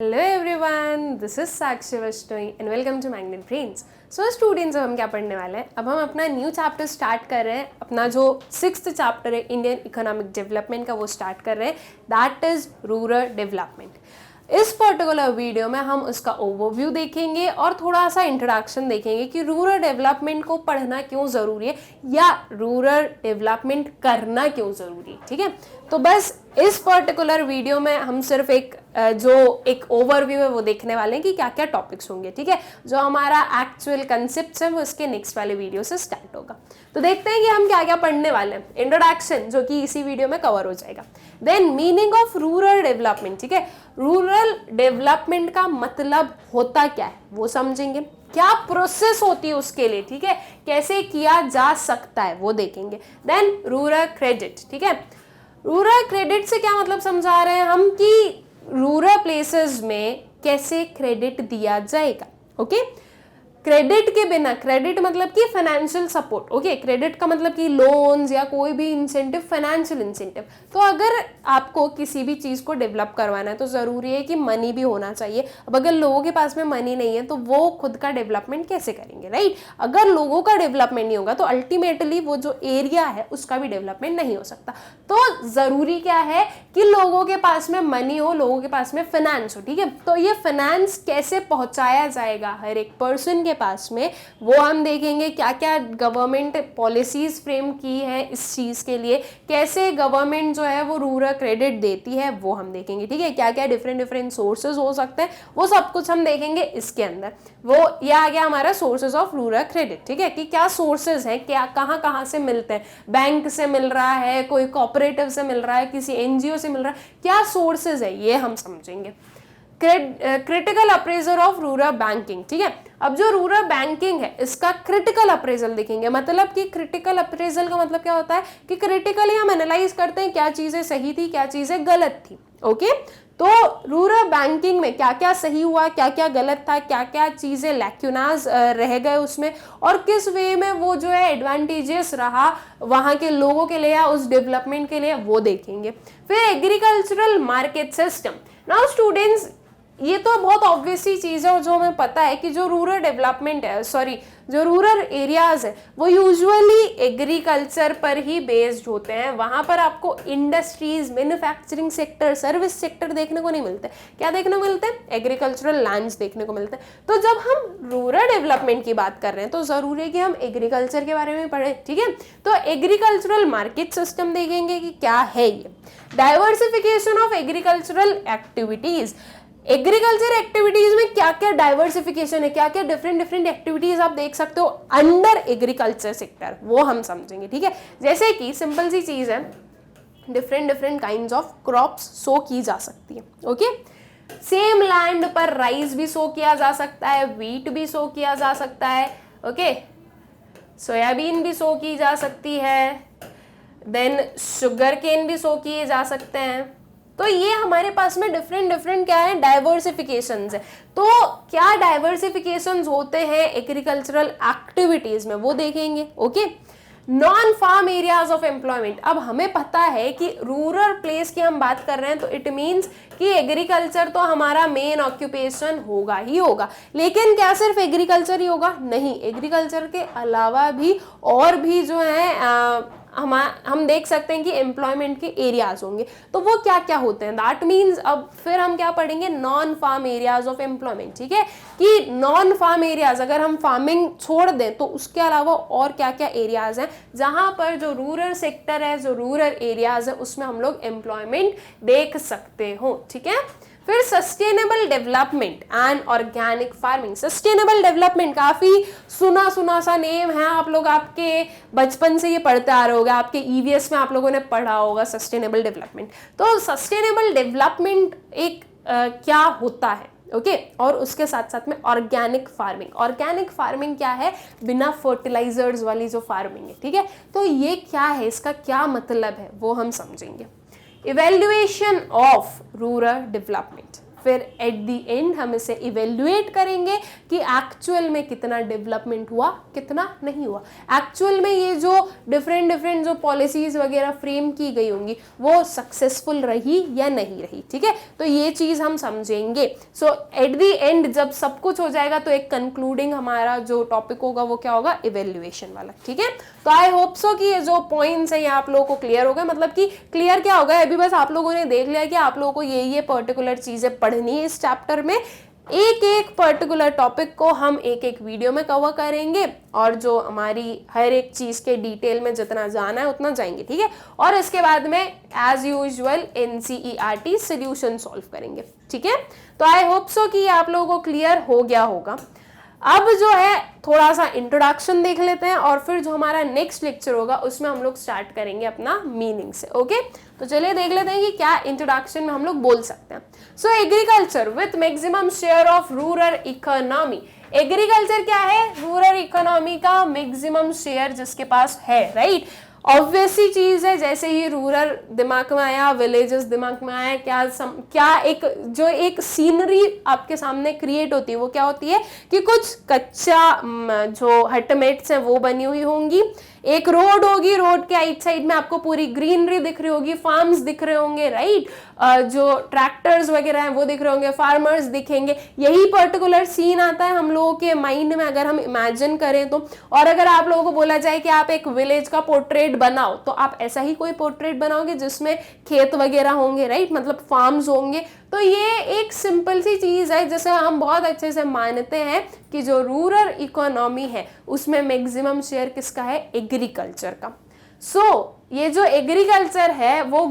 Hello everyone, this is Sakshi Vaishnavi and welcome to Magnet Brains. So students, अब हम क्या पढ़ने वाले हैं? अब हम अपना न्यू चैप्टर स्टार्ट कर रहे हैं। अपना जो 6th चैप्टर है इंडियन इकोनॉमिक डेवलपमेंट का, वो स्टार्ट कर रहे हैं। That is rural development. इस पर्टिकुलर वीडियो में हम उसका ओवरव्यू देखेंगे और थोड़ा सा इंट्रोडक्शन देखेंगे कि रूरल डेवलपमेंट को पढ़ना क्यों ज़रूरी है या रूरल डेवलपमेंट करना क्यों ज़रूरी है। ठीक है, तो बस इस पर्टिकुलर वीडियो में हम सिर्फ एक ओवरव्यू है वो देखने वाले हैं कि क्या क्या टॉपिक्स होंगे। ठीक है, जो हमारा एक्चुअल कंसेप्ट है वो इसके नेक्स्ट वाले वीडियो से स्टार्ट होगा। तो देखते हैं कि हम क्या क्या पढ़ने वाले हैं। इंट्रोडक्शन, जो कि इसी वीडियो में कवर हो जाएगा। Then meaning of rural development. ठीक है, रूरल डेवलपमेंट का मतलब होता क्या है वो समझेंगे। क्या प्रोसेस होती है उसके लिए, ठीक है, कैसे किया जा सकता है वो देखेंगे। Then rural credit. ठीक है, रूरल क्रेडिट से क्या मतलब समझा रहे हैं हम कि रूरल प्लेसेस में कैसे क्रेडिट दिया जाएगा। ओके, क्रेडिट के बिना, क्रेडिट मतलब कि फाइनेंशियल सपोर्ट। ओके, क्रेडिट का मतलब कि लोन्स या कोई भी इंसेंटिव, फाइनेंशियल इंसेंटिव। तो अगर आपको किसी भी चीज़ को डेवलप करवाना है तो ज़रूरी है कि मनी भी होना चाहिए। अब अगर लोगों के पास में मनी नहीं है तो वो खुद का डेवलपमेंट कैसे करेंगे, राइट? अगर लोगों का डेवलपमेंट नहीं होगा तो अल्टीमेटली वो जो एरिया है उसका भी डेवलपमेंट नहीं हो सकता। तो ज़रूरी क्या है कि लोगों के पास में मनी हो, लोगों के पास में फाइनेंस हो। ठीक है, तो ये फाइनेंस कैसे पहुंचाया जाएगा हर एक पर्सन के पास में, वो हम देखेंगे। क्या क्या गवर्नमेंट पॉलिसीज फ्रेम की है इस चीज़ के लिए, कैसे गवर्नमेंट जो है वो रूरल क्रेडिट देती है वो हम देखेंगे। ठीक है, क्या क्या डिफरेंट सोर्सेज हो सकते हैं वो सब कुछ हम देखेंगे इसके अंदर। वो ये आ गया हमारा सोर्सेज ऑफ रूरल क्रेडिट। ठीक है, कि क्या सोर्सेज हैं, क्या कहाँ कहाँ से मिलते हैं। बैंक से मिल रहा है, कोई कोऑपरेटिव से मिल रहा है, किसी एनजीओ से मिल रहा है, क्या सोर्सेज है ये हम समझेंगे। Critical appraisal of rural banking. ठीक है, अब जो रूरल बैंकिंग है इसका क्रिटिकल अप्रेजल देखेंगे। मतलब कि क्रिटिकल अप्रेजल का मतलब क्या होता है कि क्रिटिकली हम एनालाइज करते हैं क्या चीजें सही थी, क्या चीजें गलत थी। ओके, तो रूरल बैंकिंग में क्या क्या सही हुआ, क्या क्या गलत था, क्या क्या चीजें लैक्यूनाज रह गए उसमें, और किस वे में वो जो है एडवांटेजेस रहा वहां के लोगों के लिए या उस डेवलपमेंट के लिए, वो देखेंगे। फिर agricultural market system. Now students, ये तो बहुत ऑब्वियस सी चीज़ है और जो हमें पता है कि जो रूरल डेवलपमेंट है, जो रूरल एरियाज है वो यूजुअली एग्रीकल्चर पर ही बेस्ड होते हैं। वहाँ पर आपको industries, manufacturing sector, service sector देखने को नहीं मिलते। क्या देखने को मिलते हैं? एग्रीकल्चरल लैंड्स देखने को मिलते हैं। तो जब हम रूरल डेवलपमेंट की बात कर रहे हैं तो ज़रूरी है कि हम एग्रीकल्चर के बारे में पढ़ें। ठीक है, तो एग्रीकल्चरल मार्केट सिस्टम देखेंगे कि क्या है ये। Diversification of agricultural activities. Agriculture activities में क्या क्या डाइवर्सिफिकेशन है, क्या क्या डिफरेंट एक्टिविटीज आप देख सकते हो अंडर एग्रीकल्चर सेक्टर, वो हम समझेंगे। ठीक है, जैसे कि सिंपल सी चीज है, डिफरेंट काइंड्स ऑफ क्रॉप्स सो की जा सकती है। ओके, सेम लैंड पर राइस भी सो किया जा सकता है, व्हीट भी सो किया जा सकता है, ओके, सोयाबीन भी सो की जा सकती है, देन शुगर केन भी सो किए जा सकते हैं। तो ये हमारे पास में डिफरेंट क्या है, डाइवर्सिफिकेशंस है। तो क्या डाइवर्सिफिकेशंस होते हैं एग्रीकल्चरल एक्टिविटीज में वो देखेंगे। Okay, non farm areas of employment. अब हमें पता है कि रूरल प्लेस की हम बात कर रहे हैं तो इट मीन्स कि एग्रीकल्चर तो हमारा मेन ऑक्यूपेशन होगा ही होगा। लेकिन क्या सिर्फ एग्रीकल्चर ही होगा? नहीं, एग्रीकल्चर के अलावा भी और भी जो है हम देख सकते हैं कि एम्प्लॉयमेंट के एरियाज होंगे। तो वो क्या क्या होते हैं, दैट मीन्स अब फिर हम क्या पढ़ेंगे, non farm areas of employment. ठीक है, कि नॉन फार्म एरियाज, अगर हम फार्मिंग छोड़ दें तो उसके अलावा और क्या क्या एरियाज हैं जहां पर जो रूरल सेक्टर है, जो रूरल एरियाज है उसमें हम लोग एम्प्लॉयमेंट देख सकते हो। ठीक है, फिर sustainable development and organic farming. Sustainable development काफी सुना सा नेम है, आप लोग आपके बचपन से ये पढ़ते आ रहे होगा, आपके ईवीएस में आप लोगों ने पढ़ा होगा सस्टेनेबल डेवलपमेंट। तो सस्टेनेबल डेवलपमेंट एक क्या होता है, ओके, और उसके साथ साथ में ऑर्गेनिक फार्मिंग। ऑर्गेनिक फार्मिंग क्या है? बिना फर्टिलाइजर्स वाली जो फार्मिंग है। ठीक है, तो ये क्या है, इसका क्या मतलब है वो हम समझेंगे। Evaluation of rural development. फिर एट द एंड हम इसे इवेल्युएट करेंगे कि एक्चुअल में कितना डेवलपमेंट हुआ, कितना नहीं हुआ, एक्चुअल में ये जो डिफरेंट जो पॉलिसीज वगैरह फ्रेम की गई होंगी वो सक्सेसफुल रही या नहीं रही। ठीक है, तो ये चीज हम समझेंगे। सो एट द एंड जब सब कुछ हो जाएगा तो एक कंक्लूडिंग हमारा जो टॉपिक होगा वो क्या होगा, इवेल्युएशन वाला। ठीक है, तो आई होप सो कि ये जो पॉइंट्स है ये आप लोगों को क्लियर हो गए। मतलब कि क्लियर क्या होगा, अभी बस आप लोगों ने देख लिया कि आप लोगों को ये पर्टिकुलर चीजें पढ़नी है इस चैप्टर में। एक एक पर्टिकुलर टॉपिक को हम एक एक वीडियो में कवर करेंगे और जो हमारी हर एक चीज के डिटेल में जितना जाना है उतना जाएंगे। ठीक है, और इसके बाद में as usual NCERT solution solve करेंगे। ठीक है, तो आई होप सो कि आप लोगों को क्लियर हो गया होगा। अब जो है थोड़ा सा इंट्रोडक्शन देख लेते हैं और फिर जो हमारा नेक्स्ट लेक्चर होगा उसमें हम लोग स्टार्ट करेंगे अपना मीनिंग से। ओके, तो चलिए देख लेते हैं कि क्या इंट्रोडक्शन में हम लोग बोल सकते हैं। सो agriculture with maximum share of rural economy. Agriculture क्या है, रूरल इकोनॉमी का मैक्सिमम शेयर जिसके पास है, राइट। ऑब्वियस सी चीज है, जैसे ही रूरल दिमाग में आया, विलेजेस दिमाग में आया, क्या एक सीनरी आपके सामने क्रिएट होती है वो क्या होती है कि कुछ कच्चा जो हटमेट्स हैं वो बनी हुई होंगी, एक रोड होगी, रोड के आइट साइड में आपको पूरी ग्रीनरी दिख रही होगी, फार्म्स दिख रहे होंगे, राइट। जो ट्रैक्टर्स वगैरह हैं वो दिख रहे होंगे, फार्मर्स दिखेंगे। यही पर्टिकुलर सीन आता है हम लोगों के माइंड में अगर हम इमेजिन करें तो। और अगर आप लोगों को बोला जाए कि आप एक विलेज का पोर्ट्रेट बनाओ तो आप ऐसा ही कोई पोर्ट्रेट बनाओगे जिसमें खेत वगैरह होंगे, राइट, मतलब फार्म्स होंगे। तो ये एक सिंपल सी चीज है जिसे हम बहुत अच्छे से मानते हैं कि जो रूरल इकोनॉमी है उसमें मैक्सिमम शेयर किसका है, एग्रीकल्चर का। सो ये जो एग्रीकल्चर है वो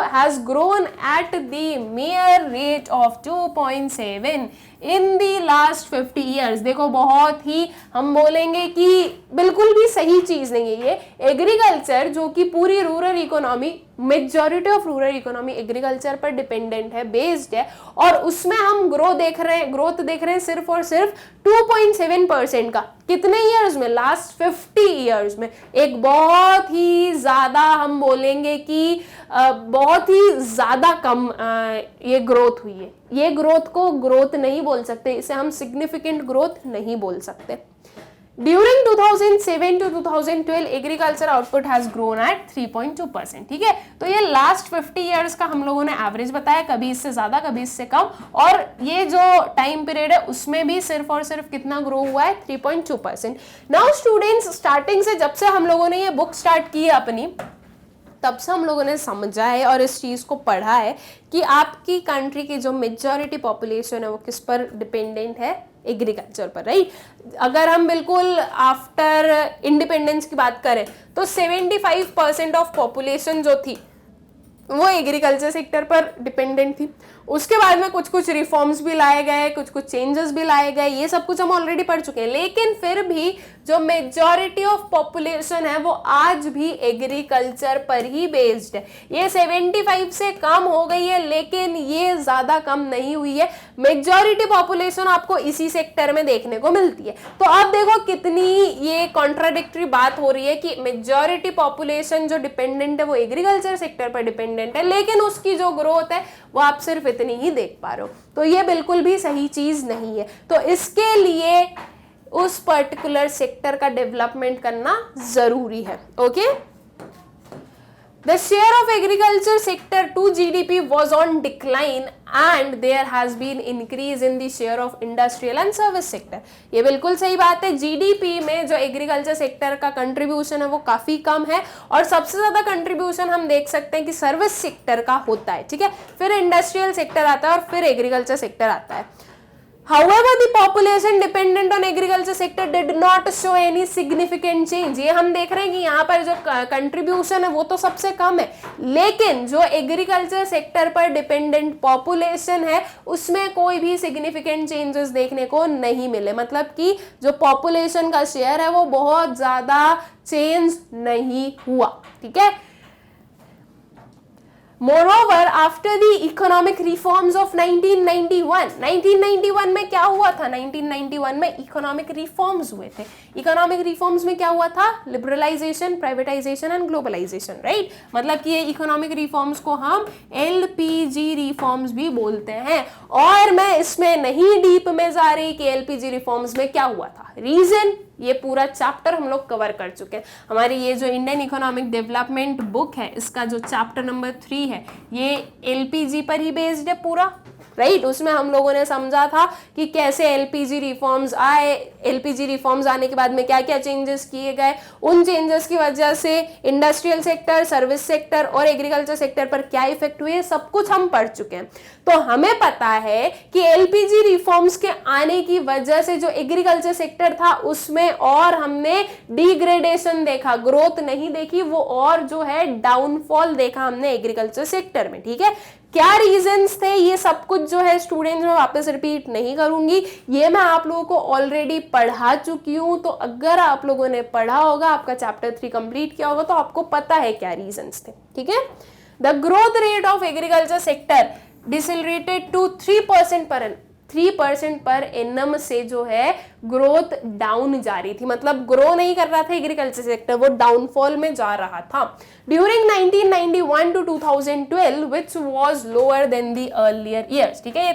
has grown at the mayor rate of 2.7 in the last 50 years. देखो बहुत ही हम बोलेंगे कि बिल्कुल भी सही चीज नहीं है ये। एग्रीकल्चर जो कि पूरी rural economy, majority of rural economy agriculture पर डिपेंडेंट है, बेस्ड है, और उसमें हम ग्रोथ देख रहे हैं सिर्फ और सिर्फ 2.7% का। कितने ईयर्स में, लास्ट 50 ईयर्स में। एक बहुत ही ज्यादा हम बोलेंगे कि बहुत ही ज्यादा कम ये ग्रोथ हुई है। ये ग्रोथ को ग्रोथ नहीं बोल सकते, इसे हम सिग्निफिकेंट ग्रोथ नहीं बोल सकते। During 2007 to 2012 agriculture output has grown at 3.2%। ठीक है, तो ये लास्ट 50 ईयर्स का हम लोगों ने एवरेज बताया, कभी इससे ज्यादा कभी इससे कम, और ये जो टाइम पीरियड है उसमें भी सिर्फ और सिर्फ कितना ग्रो हुआ है, 3.2%। नाउ स्टूडेंट्स, स्टार्टिंग से जब से हम लोगों ने ये बुक स्टार्ट की है अपनी, तब से हम लोगों ने समझा है और इस चीज़ को पढ़ा है कि आपकी कंट्री की जो मेजॉरिटी पॉपुलेशन है वो किस पर डिपेंडेंट है, एग्रीकल्चर पर, राइट। अगर हम बिल्कुल आफ्टर इंडिपेंडेंस की बात करें तो 75% ऑफ पॉपुलेशन जो थी वो एग्रीकल्चर सेक्टर पर डिपेंडेंट थी। उसके बाद में कुछ कुछ रिफॉर्म्स भी लाए गए, कुछ कुछ चेंजेस भी लाए गए, ये सब कुछ हम ऑलरेडी पढ़ चुके हैं। लेकिन फिर भी जो मेजॉरिटी ऑफ पॉपुलेशन है वो आज भी एग्रीकल्चर पर ही बेस्ड है। ये 75 से कम हो गई है लेकिन ये ज्यादा कम नहीं हुई है। मेजॉरिटी पॉपुलेशन आपको इसी सेक्टर में देखने को मिलती है। तो अब देखो कितनी ये कॉन्ट्राडिक्टरी बात हो रही है कि मेजॉरिटी पॉपुलेशन जो डिपेंडेंट है वो एग्रीकल्चर सेक्टर पर डिपेंडेंट है, लेकिन उसकी जो ग्रोथ है वो आप सिर्फ इतनी ही देख पा रहे हो। तो ये बिल्कुल भी सही चीज नहीं है। तो इसके लिए उस पर्टिकुलर सेक्टर का डेवलपमेंट करना जरूरी है। Okay, the share of agriculture sector to GDP was on decline and there has been increase in the share of industrial and service sector. ये बिल्कुल सही बात है। जीडीपी में जो एग्रीकल्चर सेक्टर का कंट्रीब्यूशन है वो काफी कम है और सबसे ज्यादा कंट्रीब्यूशन हम देख सकते हैं कि सर्विस सेक्टर का होता है। ठीक है, फिर इंडस्ट्रियल सेक्टर आता है और फिर एग्रीकल्चर सेक्टर आता है। However, the population dependent on agriculture sector did not show any significant change। ये हम देख रहे हैं कि यहाँ पर जो कंट्रीब्यूशन है वो तो सबसे कम है, लेकिन जो एग्रीकल्चर सेक्टर पर डिपेंडेंट पॉपुलेशन है उसमें कोई भी सिग्निफिकेंट चेंजेस देखने को नहीं मिले। मतलब कि जो पॉपुलेशन का शेयर है वो बहुत ज्यादा चेंज नहीं हुआ। ठीक है, Moreover, after the economic reforms of 1991 में क्या हुआ था? 1991 में इकोनॉमिक रिफॉर्म्स हुए थे. इकोनॉमिक रिफॉर्म्स में क्या हुआ था? Liberalisation, privatisation and globalisation, right? मतलब कि ये इकोनॉमिक रिफॉर्म्स को हम LPG रिफॉर्म्स भी बोलते हैं. और मैं इसमें नहीं डीप में जा रही कि LPG रिफॉर्म्स में क्या हुआ था. रीजन, ये पूरा चैप्टर हम लोग कवर कर चुके हैं. हमारी ये जो इंडियन इकोनॉमिक डेवलपमेंट बुक है, इसका जो चैप्टर नंबर 3 है, ये LPG पर ही बेस्ड है पूरा, राइट? उसमें हम लोगों ने समझा था कि कैसे LPG रिफॉर्म्स आए, LPG रिफॉर्म्स आने के बाद में क्या क्या चेंजेस किए गए, उन चेंजेस की वजह से इंडस्ट्रियल सेक्टर, सर्विस सेक्टर और एग्रीकल्चर सेक्टर पर क्या इफेक्ट हुए, सब कुछ हम पढ़ चुके हैं. तो हमें पता है कि LPG रिफॉर्म्स के आने की वजह से जो एग्रीकल्चर सेक्टर था उसमें और हमने डिग्रेडेशन देखा, ग्रोथ नहीं देखी, वो और जो है डाउनफॉल देखा हमने एग्रीकल्चर सेक्टर में. ठीक है, क्या रीजंस थे, ये सब कुछ जो है स्टूडेंट्स मैं वापस रिपीट नहीं करूंगी, ये मैं आप लोगों को ऑलरेडी पढ़ा चुकी हूं. तो अगर आप लोगों ने पढ़ा होगा, आपका चैप्टर 3 कंप्लीट किया होगा, तो आपको पता है क्या रीजंस थे. ठीक है, the growth rate of agriculture sector decelerated to 3% per annum से जो है ग्रोथ डाउन जा रही थी. मतलब ग्रो नहीं कर रहा था एग्रीकल्चर सेक्टर, वो डाउनफॉल में जा रहा था. During 1991 to 2012 which was lower than the earlier years. ठीक है, ये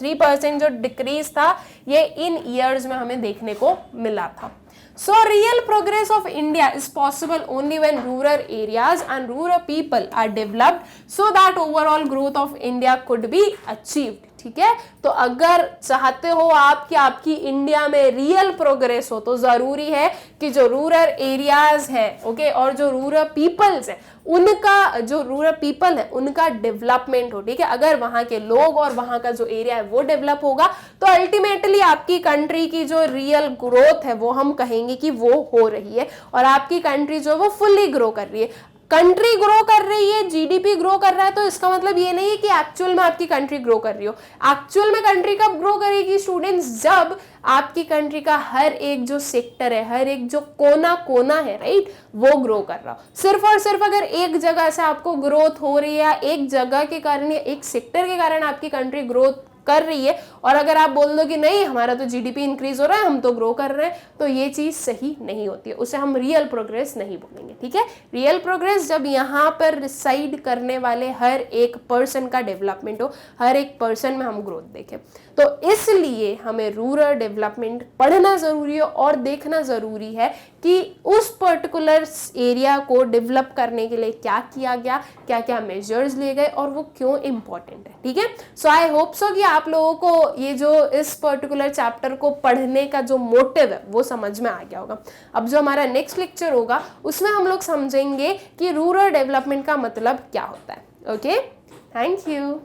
3% जो डिक्रीज था ये इन ईयर्स में हमें देखने को मिला था. So real progress of India is possible only when rural areas and rural people are developed so that overall growth of India could be achieved. ठीक है, तो अगर चाहते हो आप कि आपकी इंडिया में रियल प्रोग्रेस हो, तो जरूरी है कि जो रूरल एरियाज है, ओके, और जो रूरल पीपल्स है, उनका जो रूरल पीपल है उनका डेवलपमेंट हो. ठीक है, अगर वहां के लोग और वहां का जो एरिया है वो डेवलप होगा, तो अल्टीमेटली आपकी कंट्री की जो रियल ग्रोथ है वो हम कहेंगे कि वो हो रही है, और आपकी कंट्री जो है वो फुल्ली ग्रो कर रही है. कंट्री ग्रो कर रही है, जीडीपी ग्रो कर रहा है, तो इसका मतलब ये नहीं है कि एक्चुअल में आपकी कंट्री ग्रो कर रही हो. एक्चुअल में कंट्री कब ग्रो करेगी स्टूडेंट्स? जब आपकी कंट्री का हर एक जो सेक्टर है, हर एक जो कोना है, राइट, वो ग्रो कर रहा हो. सिर्फ और सिर्फ अगर एक जगह से आपको ग्रोथ हो रही है, एक जगह के कारण या एक सेक्टर के कारण आपकी कंट्री ग्रोथ कर रही है, और अगर आप बोल दो कि नहीं हमारा तो जीडीपी इंक्रीज हो रहा है, हम तो ग्रो कर रहे हैं, तो ये चीज सही नहीं होती है, उसे हम रियल प्रोग्रेस नहीं बोलेंगे. ठीक है, रियल प्रोग्रेस जब यहाँ पर रिसाइड करने वाले हर एक पर्सन का डेवलपमेंट हो, हर एक पर्सन में हम ग्रोथ देखें. तो इसलिए हमें रूरल डेवलपमेंट पढ़ना जरूरी है और देखना जरूरी है कि उस पर्टिकुलर एरिया को डेवलप करने के लिए क्या किया गया, क्या क्या मेजर्स लिए गए और वो क्यों इंपॉर्टेंट है. ठीक है, सो आई होप सो कि आप लोगों को ये जो इस पर्टिकुलर चैप्टर को पढ़ने का जो मोटिव है वो समझ में आ गया होगा. अब जो हमारा नेक्स्ट लेक्चर होगा उसमें हम लोग समझेंगे कि रूरल डेवलपमेंट का मतलब क्या होता है. Okay, thank you.